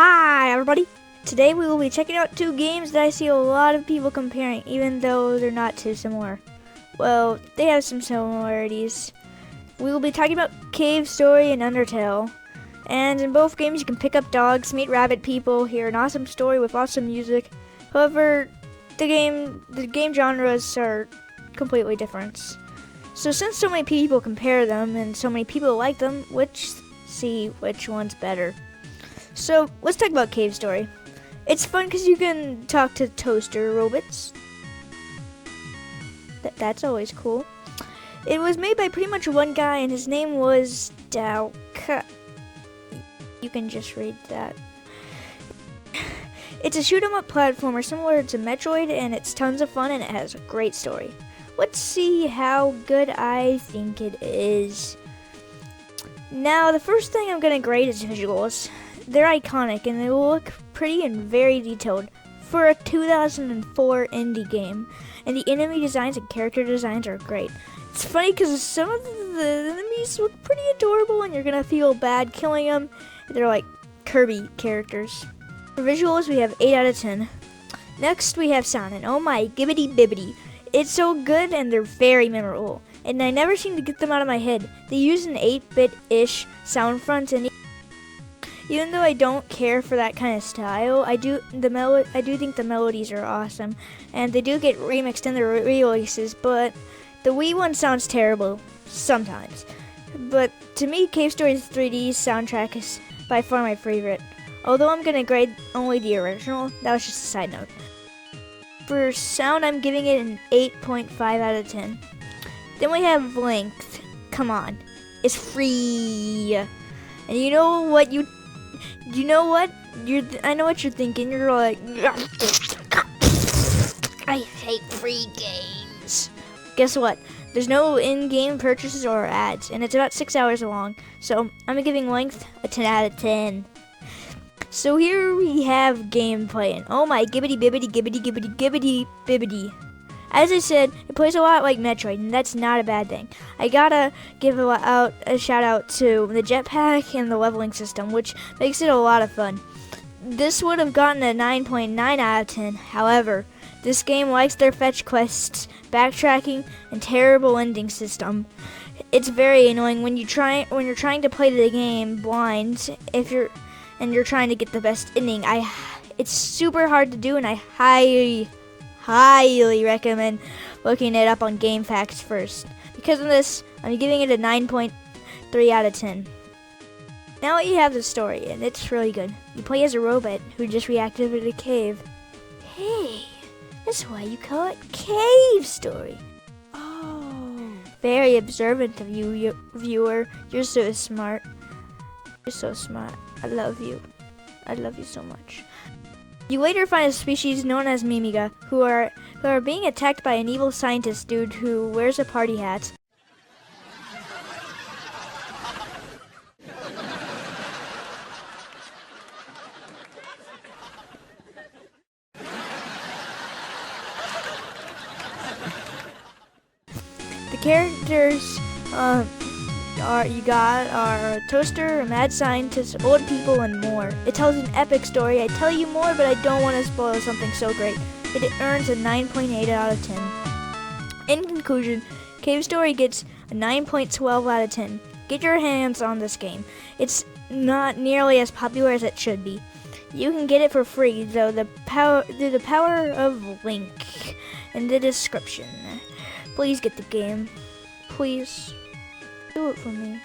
Hi everybody! Today we will be checking out two games that I see a lot of people comparing, even though they're not too similar. Well, they have some similarities. We will be talking about Cave Story and Undertale. And in both games you can pick up dogs, meet rabbit people, hear an awesome story with awesome music. However, the game genres are completely different. So since so many people compare them and so many people like them, let's see which one's better. So let's talk about Cave Story. It's fun because you can talk to toaster robots. That's always cool. It was made by pretty much one guy and his name was Dauka. You can just read that. It's a shoot 'em up platformer similar to Metroid, and it's tons of fun and it has a great story. Let's see how good I think it is. Now, the first thing I'm gonna grade is visuals. They're iconic and they look pretty and very detailed for a 2004 indie game. And the enemy designs and character designs are great. It's funny because some of the enemies look pretty adorable and you're gonna feel bad killing them. They're like Kirby characters. For visuals, we have 8 out of 10. Next, we have sound, and oh my gibbity bibbity. It's so good and they're very memorable. And I never seem to get them out of my head. They use an 8-bit-ish sound front, and even though I don't care for that kind of style, I do think the melodies are awesome, and they do get remixed in the re-releases, but the Wii one sounds terrible sometimes. But to me, Cave Story's 3D soundtrack is by far my favorite. Although I'm gonna grade only the original, that was just a side note. For sound, I'm giving it an 8.5 out of 10. Then we have length. Come on, it's free. And you know what I know what you're thinking. You're like, I hate free games. Guess what? There's no in-game purchases or ads, and it's about 6 hours long. So I'm giving length a 10 out of 10. So here we have gameplay, and oh my gibbity bibbity gibbity gibbity gibbity bibbity. As I said, it plays a lot like Metroid, and that's not a bad thing. I gotta give a shout out to the jetpack and the leveling system, which makes it a lot of fun. This would have gotten a 9.9 out of 10. However, this game likes their fetch quests, backtracking, and terrible ending system. It's very annoying when you're trying to play the game blind and you're trying to get the best ending. It's super hard to do, and I highly recommend looking it up on GameFAQs first. Because of this, I'm giving it a 9.3 out of 10. Now you have the story, and it's really good. You play as a robot who just reactivated a cave. Hey, that's why you call it Cave Story. Oh. Very observant of you, viewer. You're so smart. You're so smart. I love you. I love you so much. You later find a species known as Mimiga, who are being attacked by an evil scientist dude who wears a party hat. The characters are a toaster, a mad scientist, old people, and more. It tells an epic story. I tell you more, but I don't want to spoil something so great. It earns a 9.8 out of 10. In conclusion, Cave Story gets a 9.12 out of 10. Get your hands on this game. It's not nearly as popular as it should be. You can get it for free, though the power of link in the description. Please get the game. Please. Do it for me.